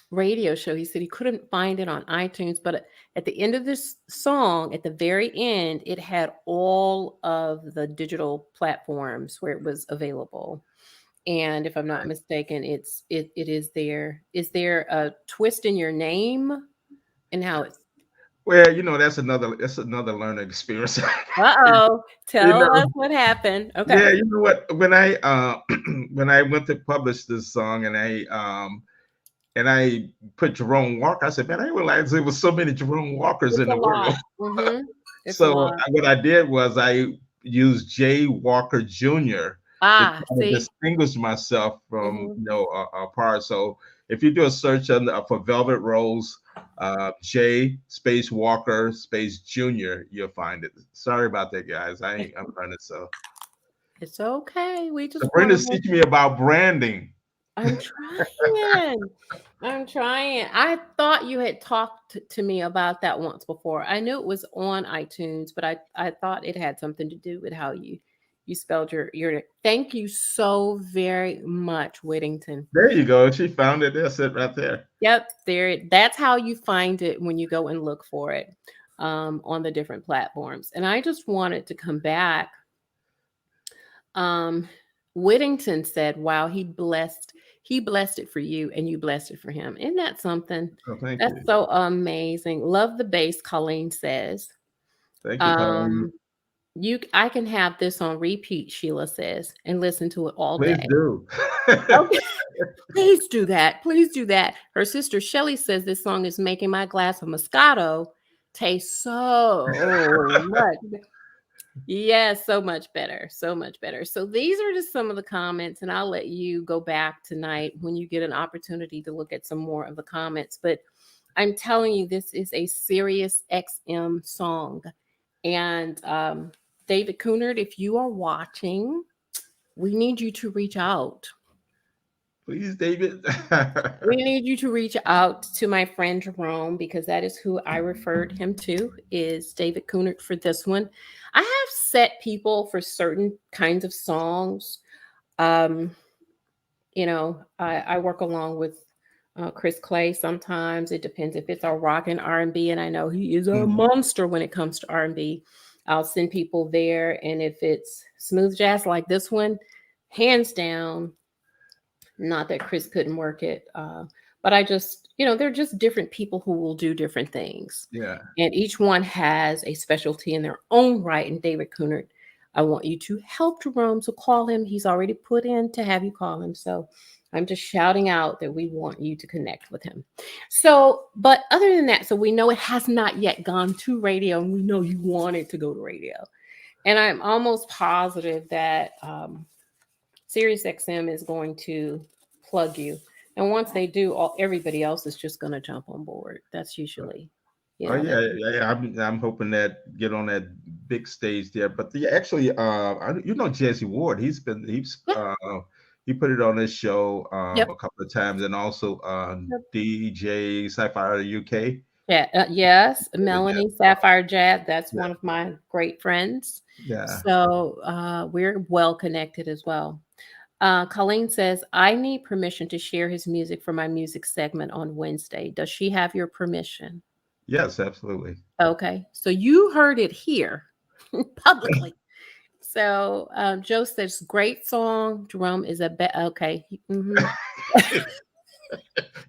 radio show. He said he couldn't find it on iTunes, but at the end of this song, at the very end, it had all of the digital platforms where it was available. And if I'm not mistaken, it is there. Is there a twist in your name and how it's Well, that's another learning experience. uh-oh. you Tell know, us what happened. yeah, Okay. you know what? When I when I went to publish this song and I put Jerome Walker, I said, man, I didn't realize there was so many Jerome Walkers It's in a the world. lot. Mm-hmm. It's a So lot. what I did was I used J. Walker Jr. to Ah, kind of see? distinguish myself from Mm-hmm. apart. So if you do a search for Velvet Rose, J space Walker space Jr., you'll find it. Sorry about that, guys. I'm learning. It's okay. We just want to Brenda's make teaching me about branding. I'm trying. I'm trying. I thought you had talked to me about that once before. I knew it was on iTunes, but I thought it had something to do with how you spelled your thank you so very much, Whittington. There you go. She found it. That's it right there. Yep, that's how you find it when you go and look for it on the different platforms. And I just wanted to come back. Um, Whittington said, "Wow, he blessed it for you, and you blessed it for him. Isn't that something? Oh, thank That's you. so amazing. Love the bass." Colleen says, Thank you, Colleen. um, I can have this on repeat." Sheila says, "and listen to it all Please day." do. Okay, please do that. Please do that. Her sister Shelly says this song is making my glass of Moscato taste so much. Yes, so much better. So much better. So these are just some of the comments, and I'll let you go back tonight when you get an opportunity to look at some more of the comments. But I'm telling you, this is a serious XM song. And David Coonard, if you are watching, we need you to reach out. Please, David. We need you to reach out to my friend Jerome, because that is who I referred him to, is David Coonard for this one. I have set people for certain kinds of songs. Um, I work along with Chris Clay sometimes. It depends if it's a rock and R&B, and I know he is a Mhm. monster when it comes to R&B. I'll send people there, and if it's smooth jazz like this one, hands down, not that Chris couldn't work it, but I just, they're just different people who will do different things. Yeah. And each one has a specialty in their own right. And David Coonard, I want you to help Jerome. So call him. He's already put in to have you call him. So I'm just shouting out that we want you to connect with him. So, but other than that, so we know it has not yet gone to radio, and we know you want it to go to radio. And I'm almost positive that SiriusXM is going to plug you. And once they do, everybody else is just going to jump on board. That's usually, Oh yeah, that. yeah. I'm hoping that get on that big stage there. But actually, Jesse Ward. Yep. He put it on his show Yep. a couple of times, and also DJ Sapphire UK. Yeah. Yes. Yeah, Melanie Sapphire Jad. That's one of my great friends. yeah. So we're well connected as well. Colleen says, I need permission to share his music for my music segment on Wednesday. Does she have your permission? Yes, absolutely. Okay. So you heard it here publicly. So Joe says, great song. Jerome is okay. Mm-hmm.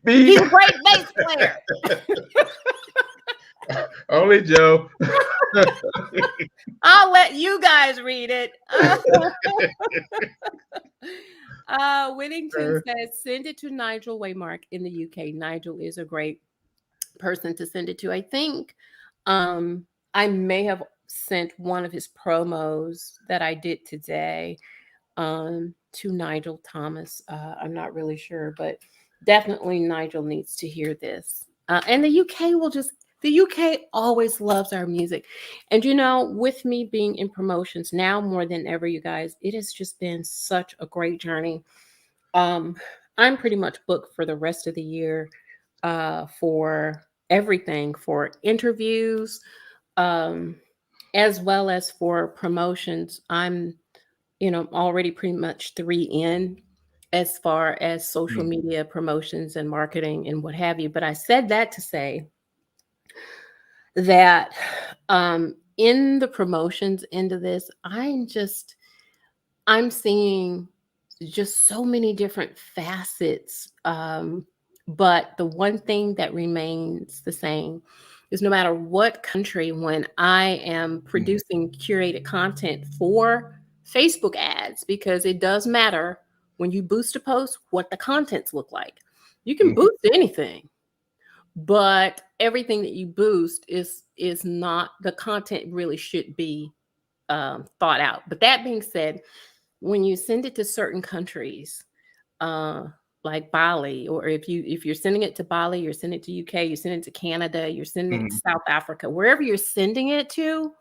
He's a great bass player. Only Joe. I'll let you guys read it. Whittington says, send it to Nigel Waymark in the UK. Nigel is a great person to send it to. I think I may have sent one of his promos that I did today to Nigel Thomas. I'm not really sure, but definitely Nigel needs to hear this. And the UK always loves our music. And, with me being in promotions now more than ever, you guys, it has just been such a great journey. I'm pretty much booked for the rest of the year for everything, for interviews, as well as for promotions. I'm, already pretty much 3 in as far as social media promotions and marketing and what have you. But I said that to say that in the promotions end of this, I'm seeing just so many different facets. But the one thing that remains the same is no matter what country, when I am producing curated content for Facebook ads, because it does matter when you boost a post, what the contents look like. You can boost anything, but everything that you boost is not, the content really should be thought out. But that being said, when you send it to certain countries, like Bali, or if you're sending it to Bali, you're sending it to UK, you're sending it to Canada, you're sending it to South Africa, wherever you're sending it to,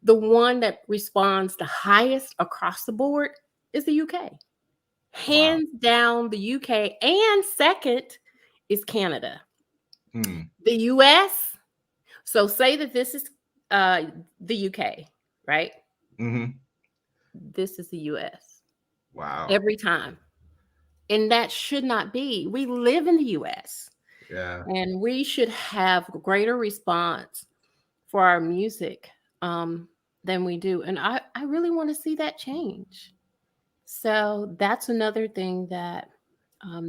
the one that responds the highest across the board is the UK. Hands down, the UK, and second is Canada. The US, so say that this is the UK, right? This is the US. Wow. Every time. And that should not be. We live in the US. Yeah. And we should have greater response for our music than we do. And I really want to see that change. So that's another thing that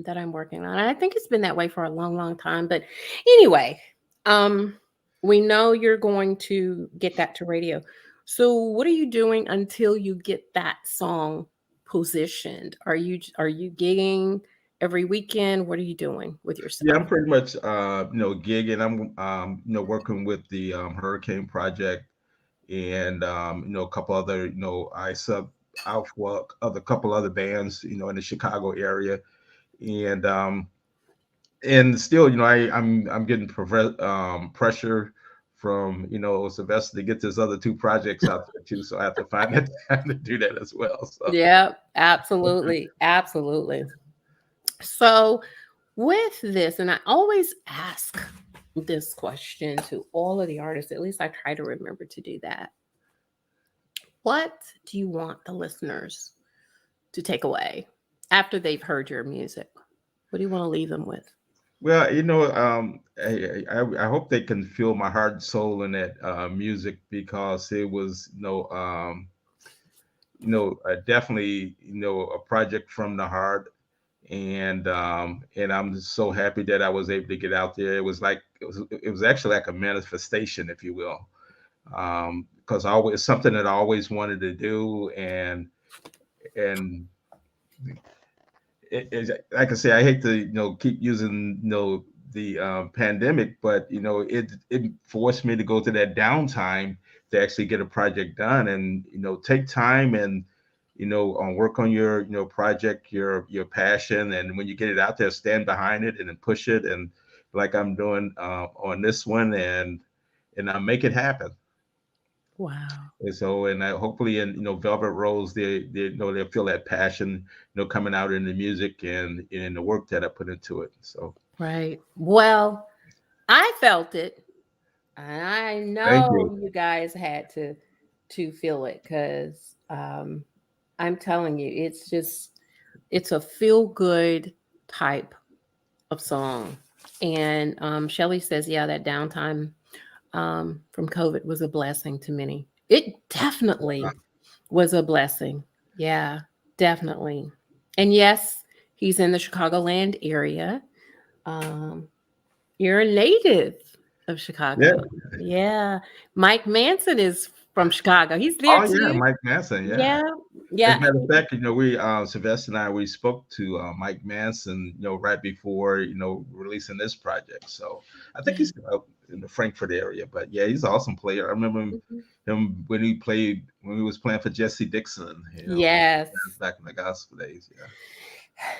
that I'm working on. And I think it's been that way for a long, long time. But anyway, we know you're going to get that to radio. So what are you doing until you get that song positioned? Are you gigging every weekend? What are you doing with yourself? Yeah, I'm pretty much gigging. I'm working with the Hurricane Project, and a couple other out for other couple other bands in the Chicago area, and still I'm getting pressure from Sylvester to get his other 2 projects out there too, so I have to find that time to do that as well. So. Yeah, absolutely. So with this, and I always ask this question to all of the artists, at least I try to remember to do that. What do you want the listeners to take away after they've heard your music? What do you want to leave them with? Well, I hope they can feel my heart and soul in that music, because it was definitely a project from the heart, and I'm just so happy that I was able to get out there. It was actually like a manifestation, if you will, because I always something that I always wanted to do, and like I say, I hate to keep using the pandemic, but it forced me to go to that downtime to actually get a project done, and take time and work on your project, your passion, and when you get it out there, stand behind it and then push it, and like I'm doing on this one, and I make it happen. Wow. And so, and I, hopefully, in Velvet Rose, they'll feel that passion, coming out in the music and in the work that I put into it. So, Right. Well, I felt it. And I thank you. know you guys had to feel it because I'm telling you, it's a feel good type of song. And Shelly says, yeah, that downtime from COVID was a blessing to many. It definitely was a blessing. Yeah, definitely. And yes, he's in the Chicagoland area. Um, you're a native of Yeah. Chicago. Yeah. Mike Manson is from Chicago. He's there Oh yeah, too. Mike Manson. Yeah. Yeah. As a Yeah. matter of fact, we Sylvester and I we spoke to Mike Manson, right before releasing this project. So I think Yeah. he's out in the Frankfurt area, but yeah, he's an awesome player. I remember Mhm. him when he was playing for Jesse Dixon, Yes. back in the gospel days. Yeah.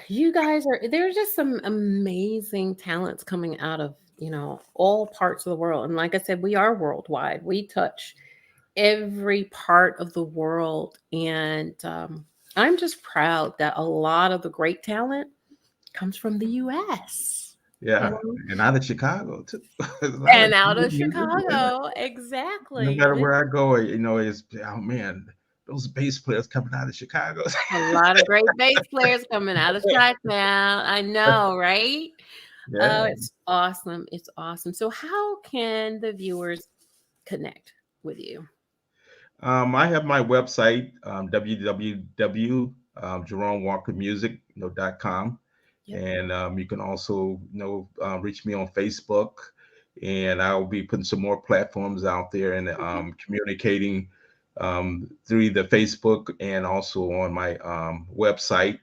You guys there's just some amazing talents coming out of, all parts of the world. And like I said, we are worldwide. We touch every part of the world. And I'm just proud that a lot of the great talent comes from the US. You Yeah, know? and out of Chicago too. There's a lot of And out good of music. Yeah. Chicago, No exactly. matter And where it's I go, it's oh man, those bass players coming out of Chicago. a lot of great bass players coming out of Chi-Town. I know, right? Oh, Yeah. it's awesome. It's awesome. So how can the viewers connect with you? I have my website, www. JeromeWalkerMusic.com, Yep. and you can also reach me on Facebook, and I'll be putting some more platforms out there and Okay. communicating through the Facebook and also on my website.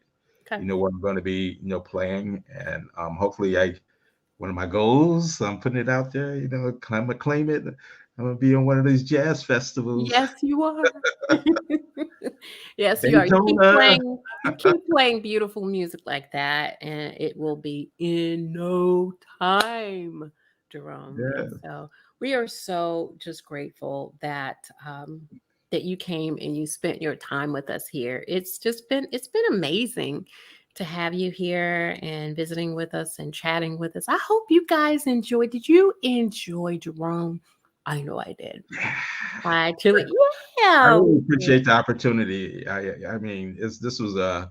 Okay. Where I'm going to be playing, and hopefully I one of my goals. I'm putting it out there. I'm gonna claim it. I'm gonna be on one of these jazz festivals. Yes, you are. Yes, you are. Daytona. You keep playing beautiful music like that, and it will be in no time, Jerome. And Yeah, so we are so just grateful that you came and you spent your time with us here. It's been amazing to have you here and visiting with us and chatting with us. I hope you guys enjoyed. Did you enjoy, Jerome? I know I did. I truly, I yeah, really we did. appreciate the opportunity. I mean, this was a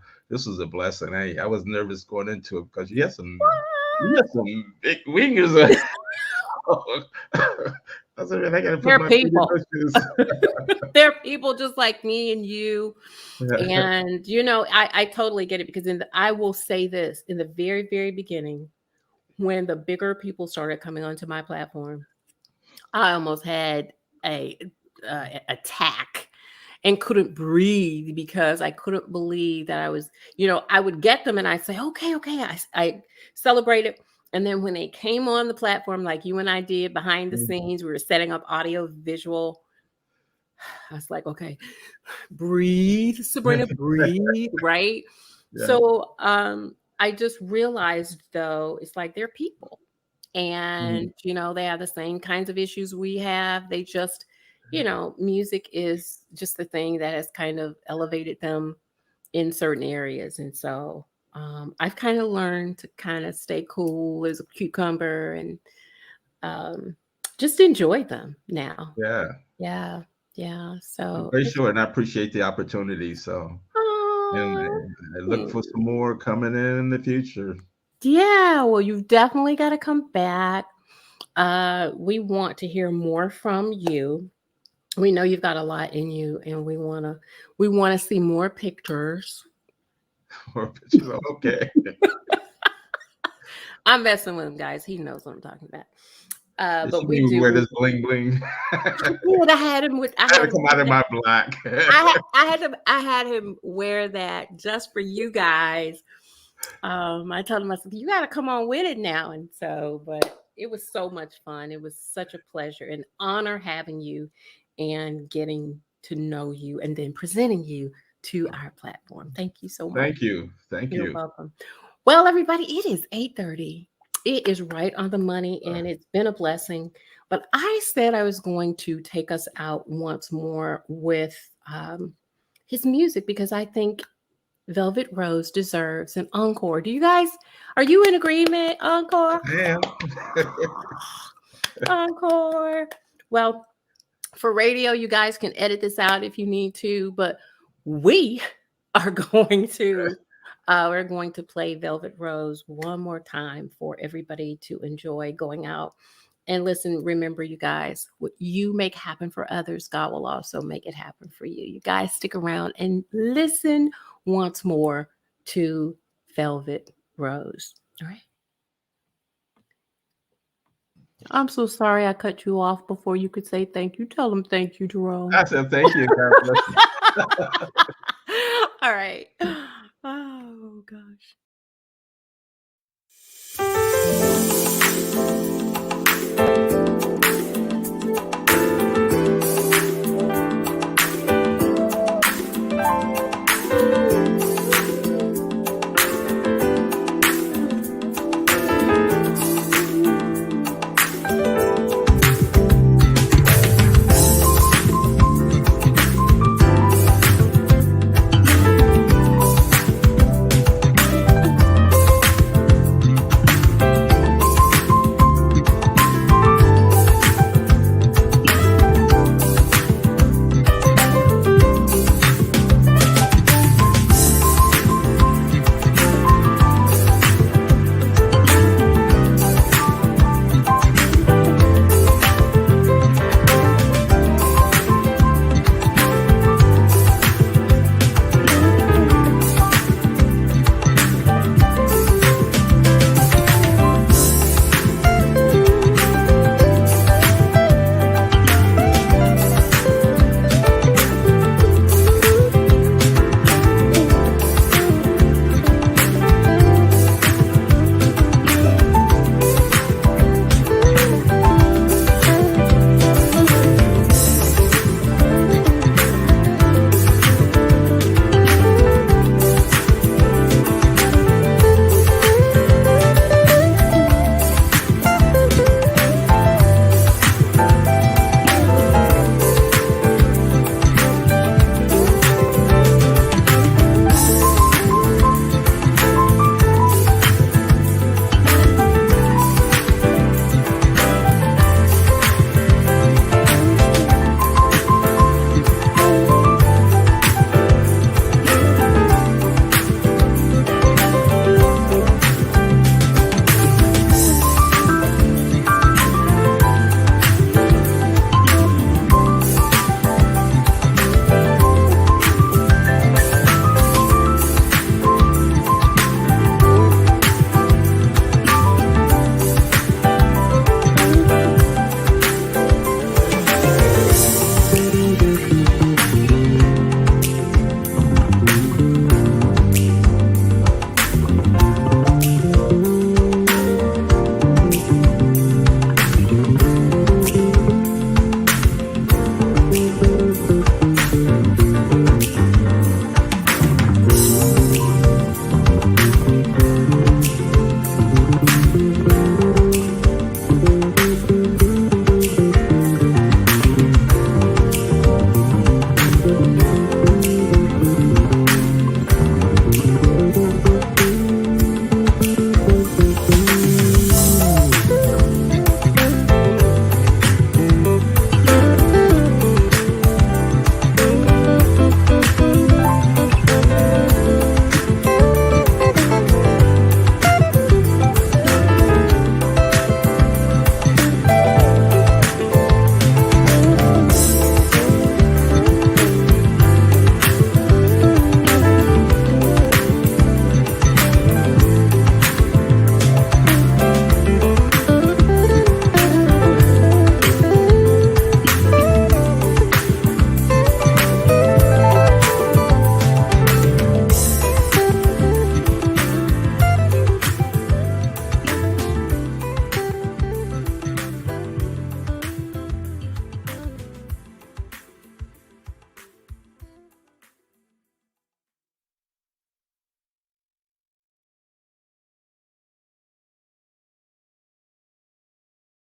blessing. I was nervous going into it because you had some big wingers. I said, man, I gotta put They're my feet in people. those shoes. They're people just like me and you. Yeah. And I totally get it because I will say this in the very, very beginning, when the bigger people started coming onto my platform, I almost had a attack and couldn't breathe because I couldn't believe that I would get them and I'd say, okay, okay. I celebrated. And then when they came on the platform, like you and I did behind the scenes, we were setting up audio, visual. I was like, okay, breathe, Sabrina, breathe, right? Yeah. So I just realized though, it's like they're people Mhm. and they have the same kinds of issues we have. They just music is just the thing that has kind of elevated them in certain areas. And so I've kind of learned to kind of stay cool as a cucumber and um, just enjoy them now. Yeah. Yeah, yeah, I'm so very it's sure, and I appreciate the opportunity. So, oh, and I look for some more coming in the future. yeah, well, you've definitely got to come back. We want to hear more from you. We know you've got a lot in you, and we want to see more pictures. More pictures. Okay. I'm messing with him, guys. He knows what I'm talking about. Did But you we even do. wear this bling bling? I had him with. I had to come out in my black. I had him wear that just for you guys. I told him, I said, you got to come on with it now. And so, but it was so much fun. It was such a pleasure and honor having you and getting to know you and then presenting you to our platform. Thank you so much. Thank you. Thank You're you. welcome. Well, everybody, it is 8:30. It is right on the money and it's been a blessing. But I said I was going to take us out once more with his music because I think Velvet Rose deserves an encore. Do you guys, are you in agreement? Encore? Yeah. Encore. Well, for radio, you guys can edit this out if you need to, but we are going to we're going to play Velvet Rose one more time for everybody to enjoy going out. And listen, remember, you guys, what you make happen for others, God will also make it happen for you. You guys stick around and listen once more to Velvet Rose. All right. I'm so sorry I cut you off before you could say thank you. Tell them thank you, Jerome. I said thank you. God bless you. All right. Oh, gosh.